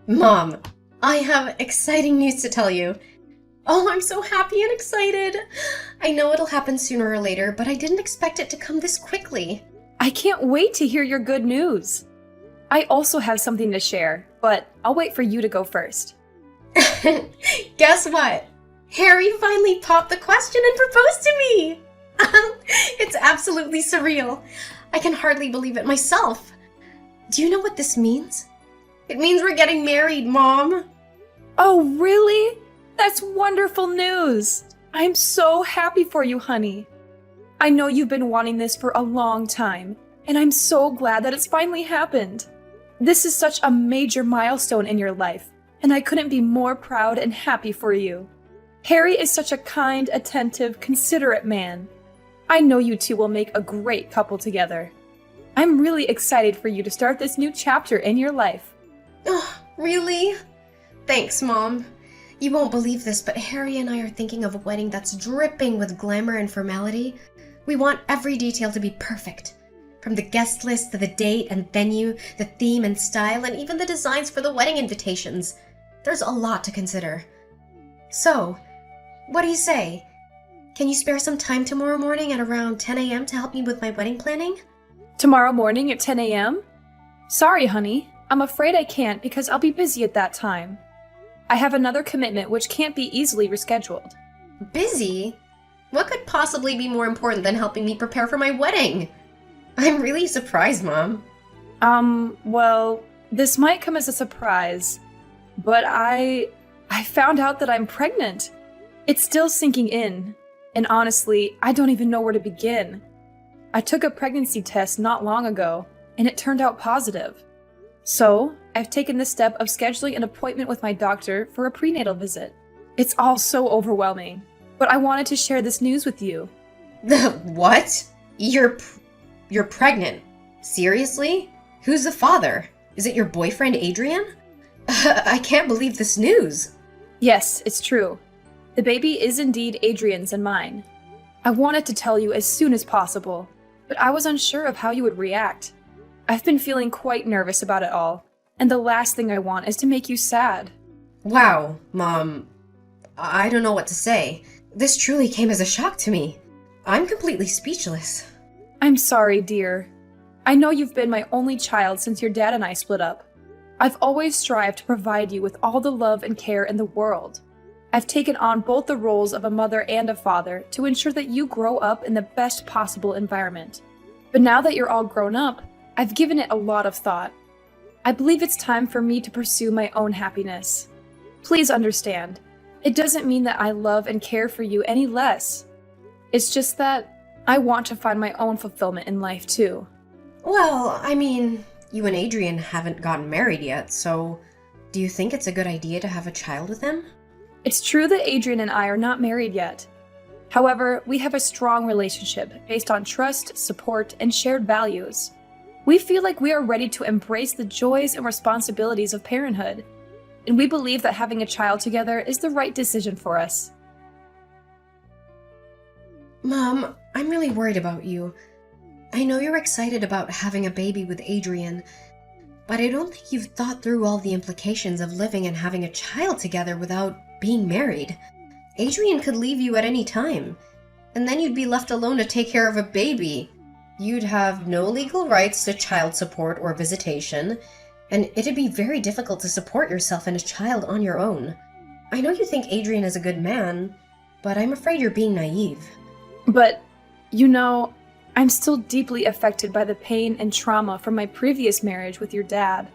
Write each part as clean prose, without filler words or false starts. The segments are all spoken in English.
Mom, I have exciting news to tell you. Oh, I'm so happy and excited. I know it'll happen sooner or later, but I didn't expect it to come this quickly. I can't wait to hear your good news. I also have something to share, but I'll wait for you to go first. Guess what? Harry finally popped the question and proposed to me. It's absolutely surreal. I can hardly believe it myself. Do you know what this means? It means we're getting married, Mom. Oh, really? That's wonderful news. I'm so happy for you, honey. I know you've been wanting this for a long time, and I'm so glad that it's finally happened. This is such a major milestone in your life, and I couldn't be more proud and happy for you. Harry is such a kind, attentive, considerate man. I know you two will make a great couple together. I'm really excited for you to start this new chapter in your life. Oh, really? Thanks, Mom. You won't believe this, but Harry and I are thinking of a wedding that's dripping with glamour and formality. We want every detail to be perfect. From the guest list to the date and venue, the theme and style, and even the designs for the wedding invitations. There's a lot to consider. So, what do you say? Can you spare some time tomorrow morning at around 10 a.m. to help me with my wedding planning? Tomorrow morning at 10 a.m.? Sorry, honey. I'm afraid I can't because I'll be busy at that time. I have another commitment which can't be easily rescheduled. Busy? What could possibly be more important than helping me prepare for my wedding? I'm really surprised, Mom. Well, this might come as a surprise, but I found out that I'm pregnant. It's still sinking in, and honestly, I don't even know where to begin. I took a pregnancy test not long ago, and it turned out positive. So, I've taken the step of scheduling an appointment with my doctor for a prenatal visit. It's all so overwhelming, but I wanted to share this news with you. What? You're pregnant? Seriously? Who's the father? Is it your boyfriend, Adrian? I can't believe this news. Yes, it's true. The baby is indeed Adrian's and mine. I wanted to tell you as soon as possible, but I was unsure of how you would react. I've been feeling quite nervous about it all, and the last thing I want is to make you sad. Wow, Mom. I don't know what to say. This truly came as a shock to me. I'm completely speechless. I'm sorry, dear. I know you've been my only child since your dad and I split up. I've always strived to provide you with all the love and care in the world. I've taken on both the roles of a mother and a father to ensure that you grow up in the best possible environment. But now that you're all grown up, I've given it a lot of thought. I believe it's time for me to pursue my own happiness. Please understand, it doesn't mean that I love and care for you any less. It's just that I want to find my own fulfillment in life too. Well, I mean, you and Adrian haven't gotten married yet, so do you think it's a good idea to have a child with him? It's true that Adrian and I are not married yet. However, we have a strong relationship based on trust, support, and shared values. We feel like we are ready to embrace the joys and responsibilities of parenthood, and we believe that having a child together is the right decision for us. Mom, I'm really worried about you. I know you're excited about having a baby with Adrian, but I don't think you've thought through all the implications of living and having a child together without being married. Adrian could leave you at any time, and then you'd be left alone to take care of a baby. You'd have no legal rights to child support or visitation, and it'd be very difficult to support yourself and a child on your own. I know you think Adrian is a good man, but I'm afraid you're being naive. But, you know, I'm still deeply affected by the pain and trauma from my previous marriage with your dad.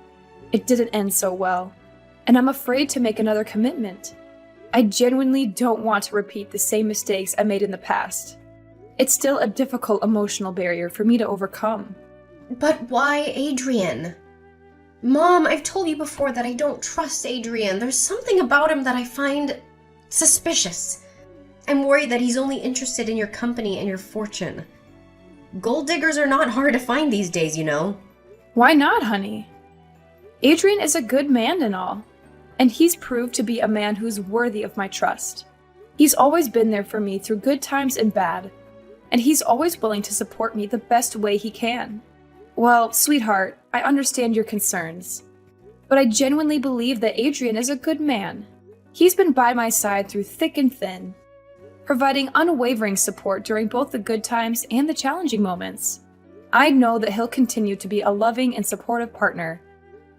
It didn't end so well, and I'm afraid to make another commitment. I genuinely don't want to repeat the same mistakes I made in the past. It's still a difficult emotional barrier for me to overcome. But why Adrian? Mom, I've told you before that I don't trust Adrian. There's something about him that I find suspicious. I'm worried that he's only interested in your company and your fortune. Gold diggers are not hard to find these days, you know. Why not, honey? Adrian is a good man and all, and he's proved to be a man who's worthy of my trust. He's always been there for me through good times and bad, and he's always willing to support me the best way he can. Well, sweetheart, I understand your concerns, but I genuinely believe that Adrian is a good man. He's been by my side through thick and thin, providing unwavering support during both the good times and the challenging moments. I know that he'll continue to be a loving and supportive partner,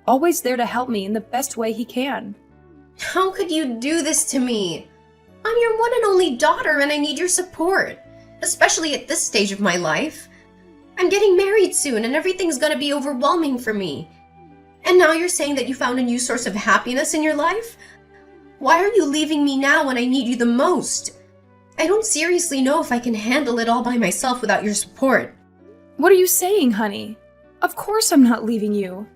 always there to help me in the best way he can. How could you do this to me? I'm your one and only daughter and I need your support, especially at this stage of my life. I'm getting married soon and everything's gonna be overwhelming for me. And now you're saying that you found a new source of happiness in your life? Why are you leaving me now when I need you the most? I don't seriously know if I can handle it all by myself without your support. What are you saying, honey? Of course I'm not leaving you.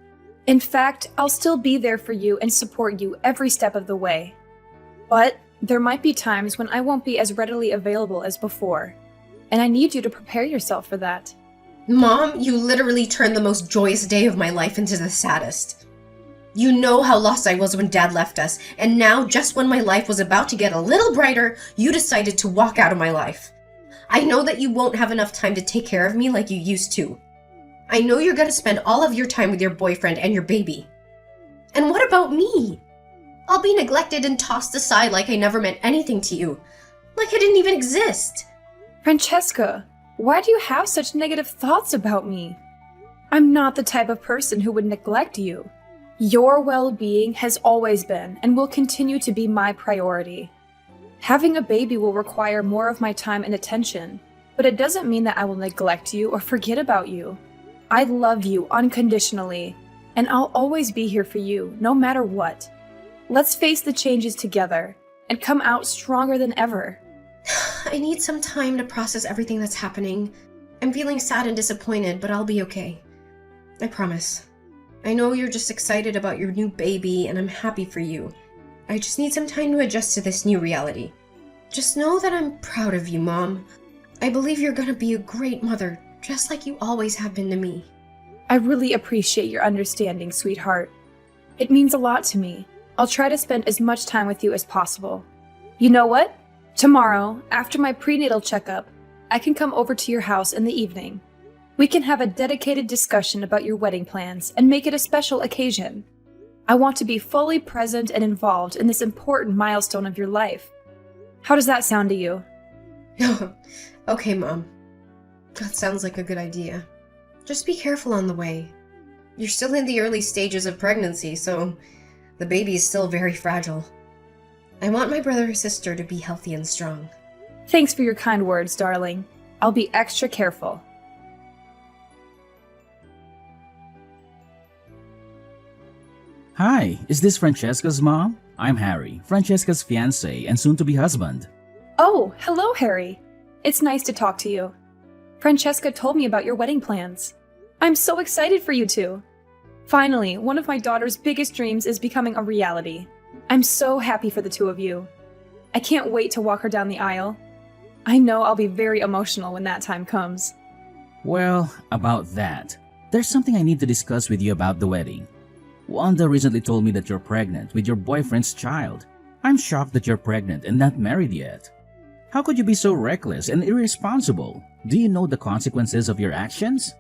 In fact, I'll still be there for you and support you every step of the way. But there might be times when I won't be as readily available as before, and I need you to prepare yourself for that. Mom, you literally turned the most joyous day of my life into the saddest. You know how lost I was when Dad left us, and now, just when my life was about to get a little brighter, you decided to walk out of my life. I know that you won't have enough time to take care of me like you used to. I know you're gonna spend all of your time with your boyfriend and your baby. And what about me? I'll be neglected and tossed aside like I never meant anything to you. Like I didn't even exist. Francesca, why do you have such negative thoughts about me? I'm not the type of person who would neglect you. Your well-being has always been and will continue to be my priority. Having a baby will require more of my time and attention, but it doesn't mean that I will neglect you or forget about you. I love you unconditionally, and I'll always be here for you, no matter what. Let's face the changes together and come out stronger than ever. I need some time to process everything that's happening. I'm feeling sad and disappointed, but I'll be okay. I promise. I know you're just excited about your new baby, and I'm happy for you. I just need some time to adjust to this new reality. Just know that I'm proud of you, Mom. I believe you're gonna be a great mother, just like you always have been to me. I really appreciate your understanding, sweetheart. It means a lot to me. I'll try to spend as much time with you as possible. You know what? Tomorrow, after my prenatal checkup, I can come over to your house in the evening. We can have a dedicated discussion about your wedding plans and make it a special occasion. I want to be fully present and involved in this important milestone of your life. How does that sound to you? Okay, Mom. That sounds like a good idea. Just be careful on the way. You're still in the early stages of pregnancy, so the baby is still very fragile. I want my brother or sister to be healthy and strong. Thanks for your kind words, darling. I'll be extra careful. Hi, is this Francesca's mom? I'm Harry, Francesca's fiancé and soon-to-be husband. Oh, hello, Harry. It's nice to talk to you. Francesca told me about your wedding plans. I'm so excited for you two. Finally, one of my daughter's biggest dreams is becoming a reality. I'm so happy for the two of you. I can't wait to walk her down the aisle. I know I'll be very emotional when that time comes. Well, about that, there's something I need to discuss with you about the wedding. Wanda recently told me that you're pregnant with your boyfriend's child. I'm shocked that you're pregnant and not married yet. How could you be so reckless and irresponsible? Do you know the consequences of your actions?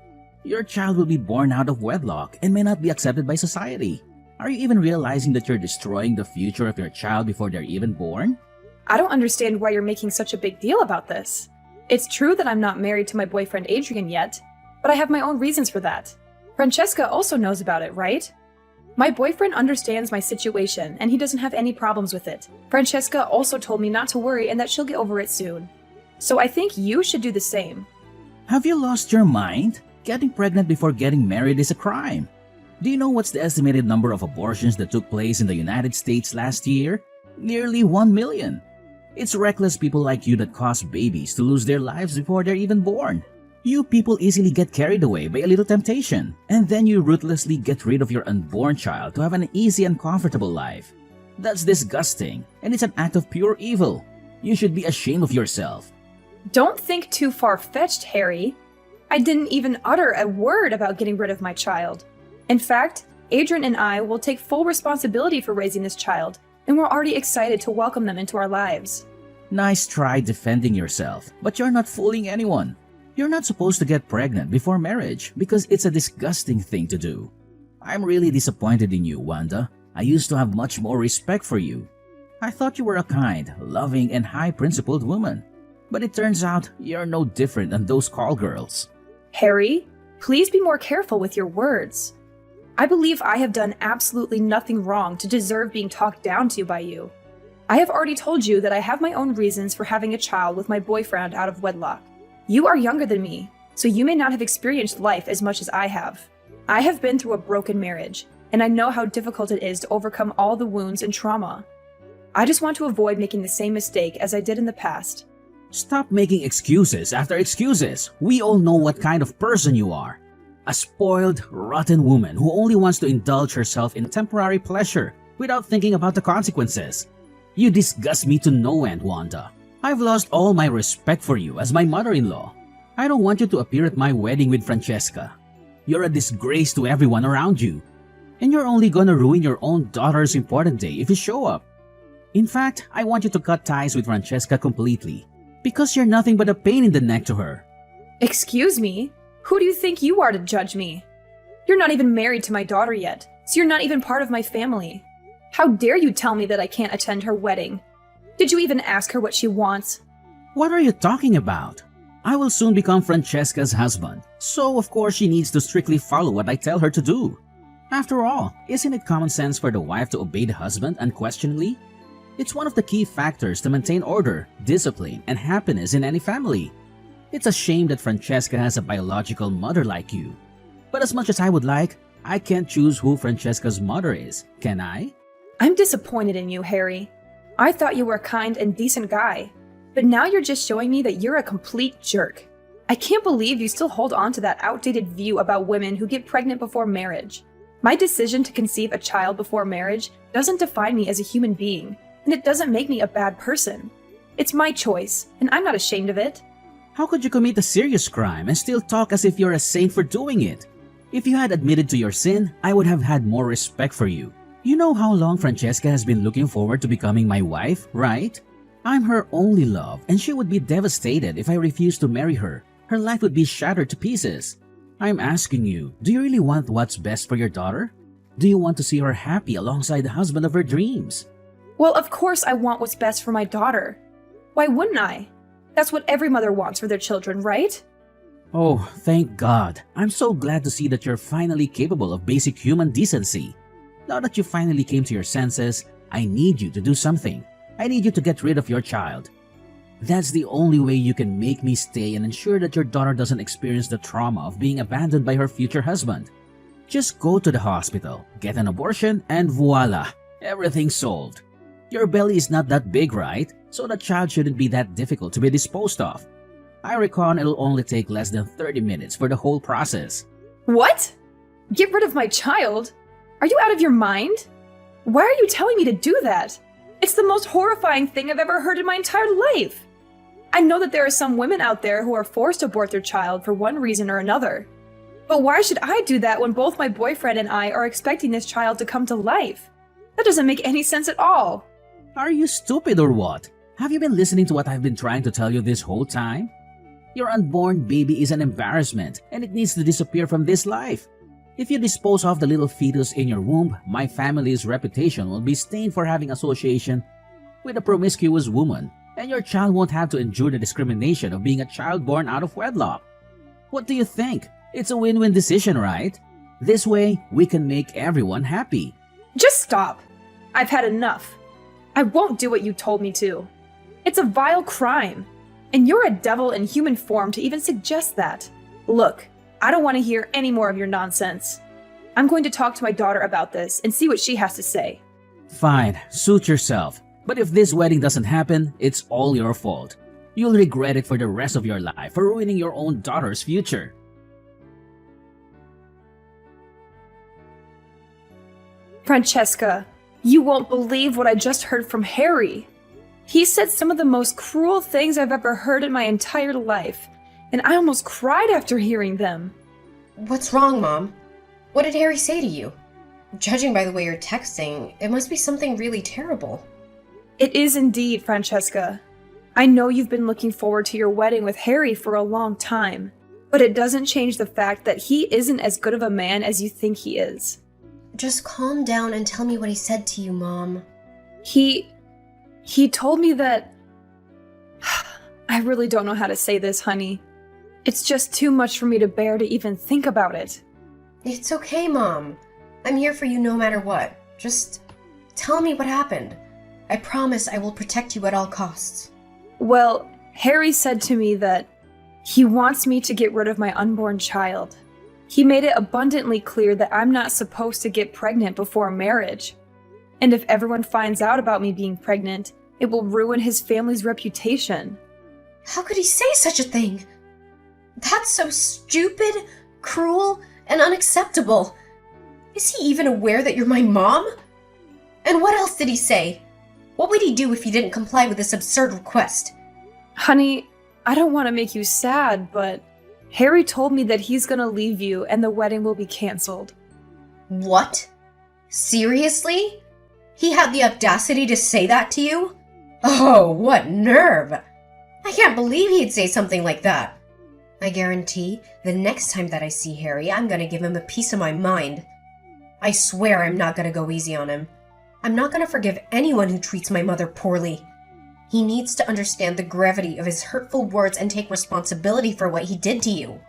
Your child will be born out of wedlock and may not be accepted by society. Are you even realizing that you're destroying the future of your child before they're even born? I don't understand why you're making such a big deal about this. It's true that I'm not married to my boyfriend Adrian yet, but I have my own reasons for that. Francesca also knows about it, right? My boyfriend understands my situation, and he doesn't have any problems with it. Francesca also told me not to worry and that she'll get over it soon. So I think you should do the same. Have you lost your mind? Getting pregnant before getting married is a crime. Do you know what's the estimated number of abortions that took place in the United States last year? Nearly 1 million. It's reckless people like you that cause babies to lose their lives before they're even born. You people easily get carried away by a little temptation, and then you ruthlessly get rid of your unborn child to have an easy and comfortable life. That's disgusting, and it's an act of pure evil. You should be ashamed of yourself. Don't think too far-fetched, Harry. I didn't even utter a word about getting rid of my child. In fact, Adrian and I will take full responsibility for raising this child, and we're already excited to welcome them into our lives. Nice try defending yourself, but you're not fooling anyone. You're not supposed to get pregnant before marriage because it's a disgusting thing to do. I'm really disappointed in you, Wanda. I used to have much more respect for you. I thought you were a kind, loving, and high-principled woman. But it turns out you're no different than those call girls. Harry, please be more careful with your words. I believe I have done absolutely nothing wrong to deserve being talked down to by you. I have already told you that I have my own reasons for having a child with my boyfriend out of wedlock. You are younger than me, so you may not have experienced life as much as I have. I have been through a broken marriage, and I know how difficult it is to overcome all the wounds and trauma. I just want to avoid making the same mistake as I did in the past. Stop making excuses after excuses. We all know what kind of person you are. A spoiled, rotten woman who only wants to indulge herself in temporary pleasure without thinking about the consequences. You disgust me to no end, Wanda. I've lost all my respect for you as my mother-in-law. I don't want you to appear at my wedding with Francesca. You're a disgrace to everyone around you. And you're only gonna ruin your own daughter's important day if you show up. In fact, I want you to cut ties with Francesca completely, because you're nothing but a pain in the neck to her. Excuse me? Who do you think you are to judge me? You're not even married to my daughter yet, so you're not even part of my family. How dare you tell me that I can't attend her wedding? Did you even ask her what she wants? What are you talking about? I will soon become Francesca's husband, so of course she needs to strictly follow what I tell her to do. After all, isn't it common sense for the wife to obey the husband unquestioningly? It's one of the key factors to maintain order, discipline, and happiness in any family. It's a shame that Francesca has a biological mother like you. But as much as I would like, I can't choose who Francesca's mother is, can I? I'm disappointed in you, Harry. I thought you were a kind and decent guy, but now you're just showing me that you're a complete jerk. I can't believe you still hold on to that outdated view about women who get pregnant before marriage. My decision to conceive a child before marriage doesn't define me as a human being, and it doesn't make me a bad person. It's my choice, and I'm not ashamed of it. How could you commit a serious crime and still talk as if you're a saint for doing it? If you had admitted to your sin, I would have had more respect for you. You know how long Francesca has been looking forward to becoming my wife, right? I'm her only love, and she would be devastated if I refused to marry her. Her life would be shattered to pieces. I'm asking you, do you really want what's best for your daughter? Do you want to see her happy alongside the husband of her dreams? Well, of course I want what's best for my daughter. Why wouldn't I? That's what every mother wants for their children, right? Oh, thank God. I'm so glad to see that you're finally capable of basic human decency. Now that you finally came to your senses, I need you to do something. I need you to get rid of your child. That's the only way you can make me stay and ensure that your daughter doesn't experience the trauma of being abandoned by her future husband. Just go to the hospital, get an abortion, and voila, everything's solved. Your belly is not that big, right? So the child shouldn't be that difficult to be disposed of. I reckon it'll only take less than 30 minutes for the whole process. What? Get rid of my child? Are you out of your mind? Why are you telling me to do that? It's the most horrifying thing I've ever heard in my entire life. I know that there are some women out there who are forced to abort their child for one reason or another. But why should I do that when both my boyfriend and I are expecting this child to come to life? That doesn't make any sense at all. Are you stupid or what? Have you been listening to what I've been trying to tell you this whole time? Your unborn baby is an embarrassment and it needs to disappear from this life. If you dispose of the little fetus in your womb, my family's reputation will be stained for having association with a promiscuous woman, and your child won't have to endure the discrimination of being a child born out of wedlock. What do you think? It's a win-win decision, right? This way, we can make everyone happy. Just stop. I've had enough. I won't do what you told me to. It's a vile crime. And you're a devil in human form to even suggest that. Look, I don't want to hear any more of your nonsense. I'm going to talk to my daughter about this and see what she has to say. Fine, suit yourself. But if this wedding doesn't happen, it's all your fault. You'll regret it for the rest of your life for ruining your own daughter's future. Francesca, you won't believe what I just heard from Harry. He said some of the most cruel things I've ever heard in my entire life, and I almost cried after hearing them. What's wrong, Mom? What did Harry say to you? Judging by the way you're texting, it must be something really terrible. It is indeed, Francesca. I know you've been looking forward to your wedding with Harry for a long time, but it doesn't change the fact that he isn't as good of a man as you think he is. Just calm down and tell me what he said to you, Mom. He told me that... I really don't know how to say this, honey. It's just too much for me to bear to even think about it. It's okay, Mom. I'm here for you no matter what. Just tell me what happened. I promise I will protect you at all costs. Well, Harry said to me that he wants me to get rid of my unborn child. He made it abundantly clear that I'm not supposed to get pregnant before marriage. And if everyone finds out about me being pregnant, it will ruin his family's reputation. How could he say such a thing? That's so stupid, cruel, and unacceptable. Is he even aware that you're my mom? And what else did he say? What would he do if you didn't comply with this absurd request? Honey, I don't want to make you sad, but Harry told me that he's gonna leave you and the wedding will be canceled. What? Seriously? He had the audacity to say that to you? Oh, what nerve! I can't believe he'd say something like that. I guarantee the next time that I see Harry, I'm gonna give him a piece of my mind. I swear I'm not gonna go easy on him. I'm not gonna forgive anyone who treats my mother poorly. He needs to understand the gravity of his hurtful words and take responsibility for what he did to you.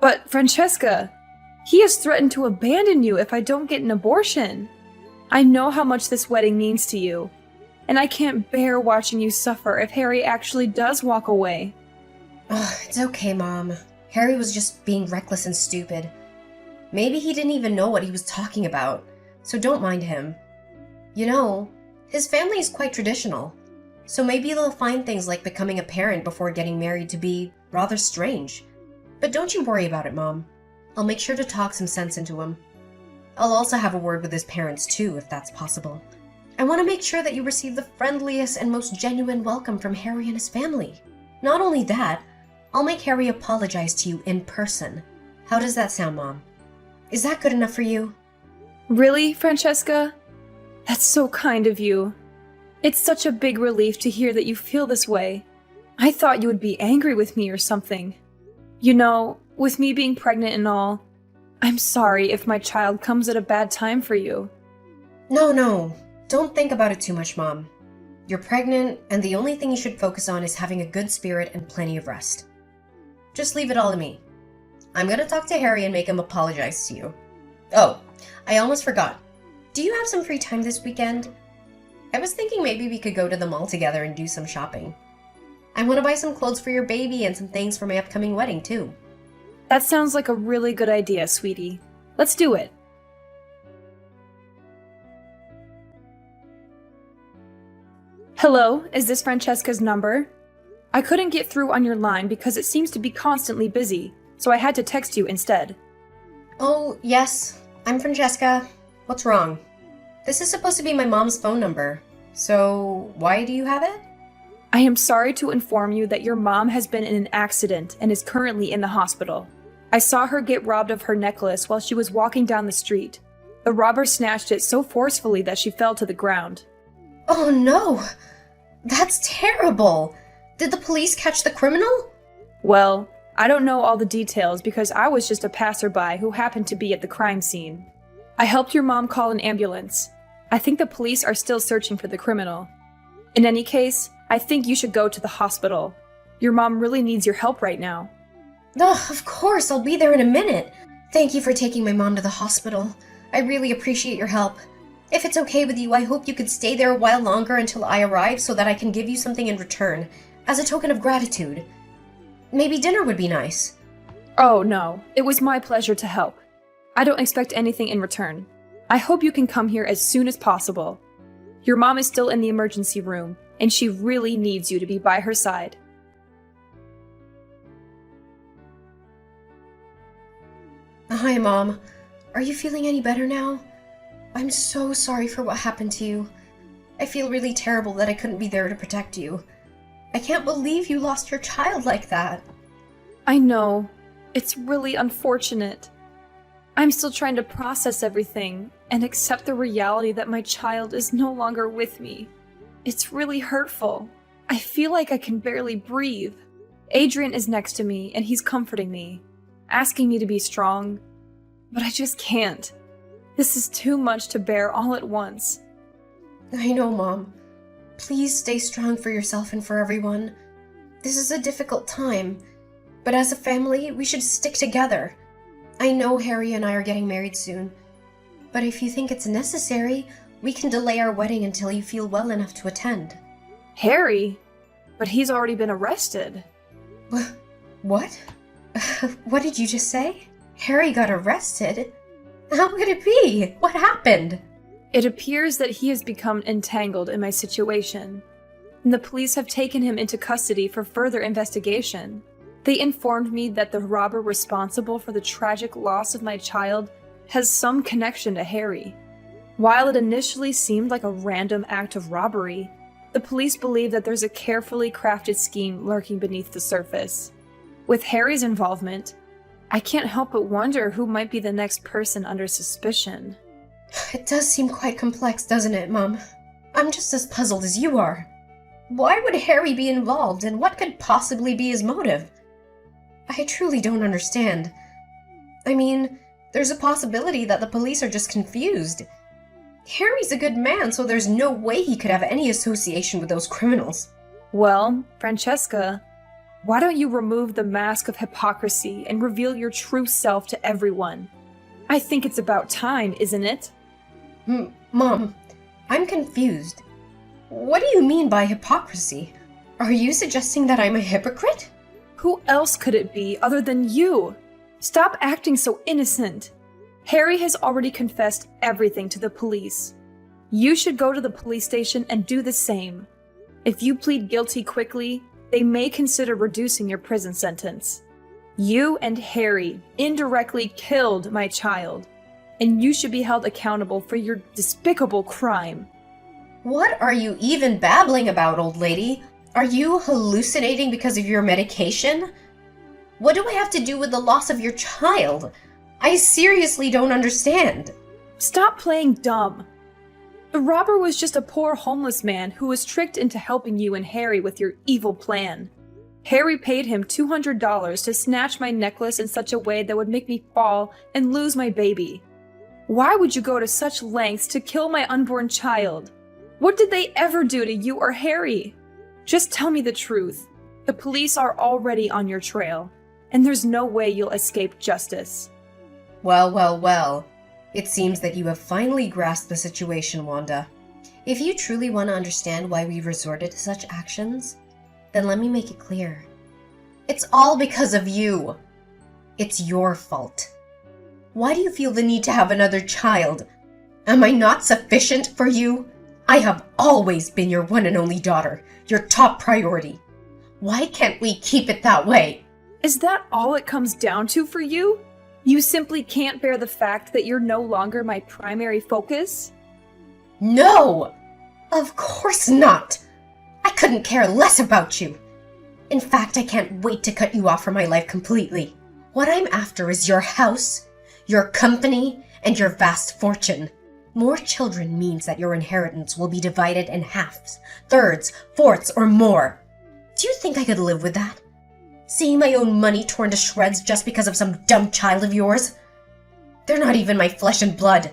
But Francesca, he has threatened to abandon you if I don't get an abortion. I know how much this wedding means to you, and I can't bear watching you suffer if Harry actually does walk away. It's okay, Mom. Harry was just being reckless and stupid. Maybe he didn't even know what he was talking about, so don't mind him. You know, his family is quite traditional, so maybe they'll find things like becoming a parent before getting married to be rather strange. But don't you worry about it, Mom. I'll make sure to talk some sense into him. I'll also have a word with his parents too, if that's possible. I want to make sure that you receive the friendliest and most genuine welcome from Harry and his family. Not only that, I'll make Harry apologize to you in person. How does that sound, Mom? Is that good enough for you? Really, Francesca? That's so kind of you. It's such a big relief to hear that you feel this way. I thought you would be angry with me or something. You know, with me being pregnant and all, I'm sorry if my child comes at a bad time for you. No. Don't think about it too much, Mom. You're pregnant, and the only thing you should focus on is having a good spirit and plenty of rest. Just leave it all to me. I'm gonna talk to Harry and make him apologize to you. Oh, I almost forgot. Do you have some free time this weekend? I was thinking maybe we could go to the mall together and do some shopping. I want to buy some clothes for your baby and some things for my upcoming wedding, too. That sounds like a really good idea, sweetie. Let's do it. Hello, is this Francesca's number? I couldn't get through on your line because it seems to be constantly busy, so I had to text you instead. Oh, yes. I'm Francesca. What's wrong? This is supposed to be my mom's phone number. So, why do you have it? I am sorry to inform you that your mom has been in an accident and is currently in the hospital. I saw her get robbed of her necklace while she was walking down the street. The robber snatched it so forcefully that she fell to the ground. Oh no! That's terrible! Did the police catch the criminal? Well, I don't know all the details because I was just a passerby who happened to be at the crime scene. I helped your mom call an ambulance. I think the police are still searching for the criminal. In any case, I think you should go to the hospital. Your mom really needs your help right now. Of course, I'll be there in a minute. Thank you for taking my mom to the hospital. I really appreciate your help. If it's okay with you, I hope you could stay there a while longer until I arrive so that I can give you something in return, as a token of gratitude. Maybe dinner would be nice. Oh no, it was my pleasure to help. I don't expect anything in return. I hope you can come here as soon as possible. Your mom is still in the emergency room, and she really needs you to be by her side. Hi, Mom. Are you feeling any better now? I'm so sorry for what happened to you. I feel really terrible that I couldn't be there to protect you. I can't believe you lost your child like that. I know. It's really unfortunate. I'm still trying to process everything and accept the reality that my child is no longer with me. It's really hurtful. I feel like I can barely breathe. Adrian is next to me and he's comforting me, asking me to be strong, but I just can't. This is too much to bear all at once. I know, Mom. Please stay strong for yourself and for everyone. This is a difficult time, but as a family, we should stick together. I know Harry and I are getting married soon, but if you think it's necessary, we can delay our wedding until you feel well enough to attend. Harry? But he's already been arrested. What? What did you just say? Harry got arrested? How could it be? What happened? It appears that he has become entangled in my situation, and the police have taken him into custody for further investigation. They informed me that the robber responsible for the tragic loss of my child has some connection to Harry. While it initially seemed like a random act of robbery, the police believe that there's a carefully crafted scheme lurking beneath the surface. With Harry's involvement, I can't help but wonder who might be the next person under suspicion. It does seem quite complex, doesn't it, Mom? I'm just as puzzled as you are. Why would Harry be involved, and what could possibly be his motive? I truly don't understand. I mean, there's a possibility that the police are just confused. Harry's a good man, so there's no way he could have any association with those criminals. Well, Francesca, why don't you remove the mask of hypocrisy and reveal your true self to everyone? I think it's about time, isn't it? Mom, I'm confused. What do you mean by hypocrisy? Are you suggesting that I'm a hypocrite? Who else could it be other than you? Stop acting so innocent. Harry has already confessed everything to the police. You should go to the police station and do the same. If you plead guilty quickly, they may consider reducing your prison sentence. You and Harry indirectly killed my child, and you should be held accountable for your despicable crime. What are you even babbling about, old lady? Are you hallucinating because of your medication? What do I have to do with the loss of your child? I seriously don't understand. Stop playing dumb. The robber was just a poor homeless man who was tricked into helping you and Harry with your evil plan. Harry paid him $200 to snatch my necklace in such a way that would make me fall and lose my baby. Why would you go to such lengths to kill my unborn child? What did they ever do to you or Harry? Just tell me the truth. The police are already on your trail, and there's no way you'll escape justice. Well. It seems that you have finally grasped the situation, Wanda. If you truly want to understand why we resorted to such actions, then let me make it clear. It's all because of you. It's your fault. Why do you feel the need to have another child? Am I not sufficient for you? I have always been your one and only daughter, your top priority. Why can't we keep it that way? Is that all it comes down to for you? You simply can't bear the fact that you're no longer my primary focus? No! Of course not! I couldn't care less about you. In fact, I can't wait to cut you off from my life completely. What I'm after is your house, your company, and your vast fortune. More children means that your inheritance will be divided in halves, thirds, fourths, or more. Do you think I could live with that? Seeing my own money torn to shreds just because of some dumb child of yours? They're not even my flesh and blood.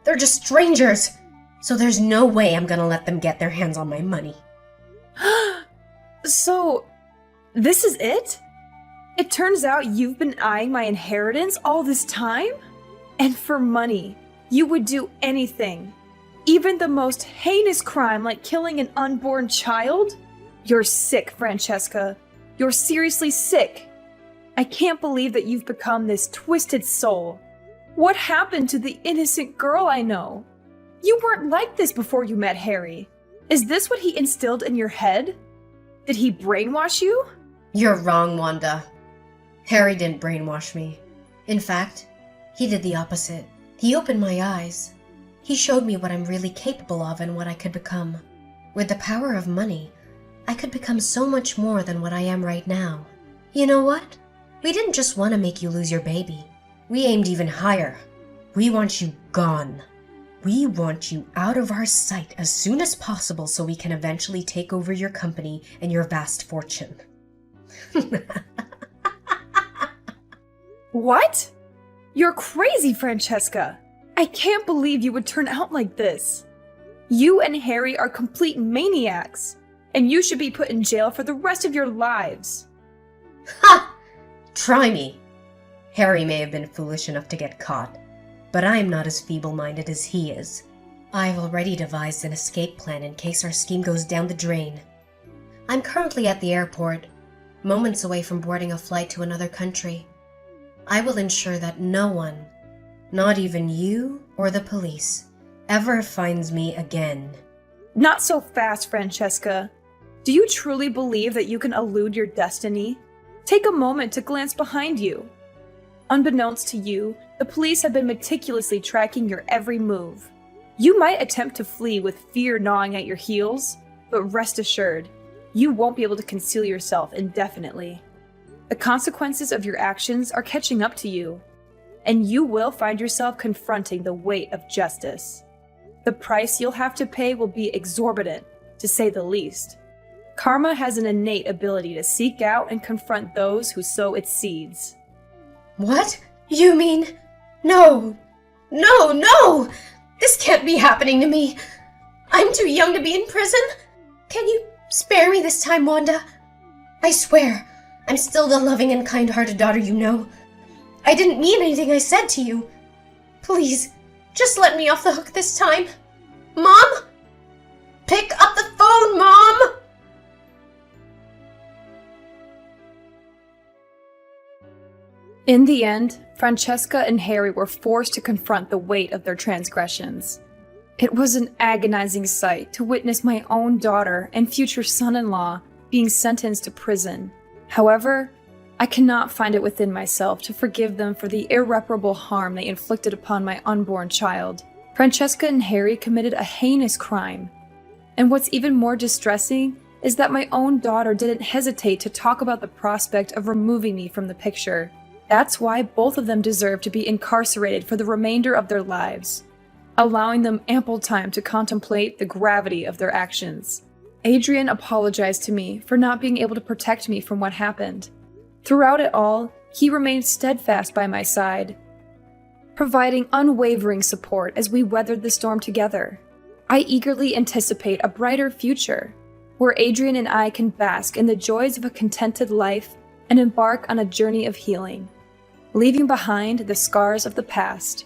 They're just strangers. So there's no way I'm gonna let them get their hands on my money. So, this is it? It turns out you've been eyeing my inheritance all this time? And for money, you would do anything. Even the most heinous crime like killing an unborn child? You're sick, Francesca. You're seriously sick. I can't believe that you've become this twisted soul. What happened to the innocent girl I know? You weren't like this before you met Harry. Is this what he instilled in your head? Did he brainwash you? You're wrong, Wanda. Harry didn't brainwash me. In fact, he did the opposite. He opened my eyes. He showed me what I'm really capable of and what I could become. With the power of money, I could become so much more than what I am right now. You know what? We didn't just want to make you lose your baby. We aimed even higher. We want you gone. We want you out of our sight as soon as possible so we can eventually take over your company and your vast fortune. What? You're crazy, Francesca. I can't believe you would turn out like this. You and Harry are complete maniacs, and you should be put in jail for the rest of your lives. Ha! Try me. Harry may have been foolish enough to get caught, but I'm not as feeble-minded as he is. I've already devised an escape plan in case our scheme goes down the drain. I'm currently at the airport, moments away from boarding a flight to another country. I will ensure that no one, not even you or the police, ever finds me again. Not so fast, Francesca. Do you truly believe that you can elude your destiny? Take a moment to glance behind you. Unbeknownst to you, the police have been meticulously tracking your every move. You might attempt to flee with fear gnawing at your heels, but rest assured, you won't be able to conceal yourself indefinitely. The consequences of your actions are catching up to you, and you will find yourself confronting the weight of justice. The price you'll have to pay will be exorbitant, to say the least. Karma has an innate ability to seek out and confront those who sow its seeds. What? You mean? No! No, no! This can't be happening to me! I'm too young to be in prison! Can you spare me this time, Wanda? I swear, I'm still the loving and kind-hearted daughter you know. I didn't mean anything I said to you. Please, just let me off the hook this time. Mom? Pick up the phone, Mom! In the end, Francesca and Harry were forced to confront the weight of their transgressions. It was an agonizing sight to witness my own daughter and future son-in-law being sentenced to prison. However, I cannot find it within myself to forgive them for the irreparable harm they inflicted upon my unborn child. Francesca and Harry committed a heinous crime. And what's even more distressing is that my own daughter didn't hesitate to talk about the prospect of removing me from the picture. That's why both of them deserve to be incarcerated for the remainder of their lives, allowing them ample time to contemplate the gravity of their actions. Adrian apologized to me for not being able to protect me from what happened. Throughout it all, he remained steadfast by my side, providing unwavering support as we weathered the storm together. I eagerly anticipate a brighter future, where Adrian and I can bask in the joys of a contented life and embark on a journey of healing, leaving behind the scars of the past.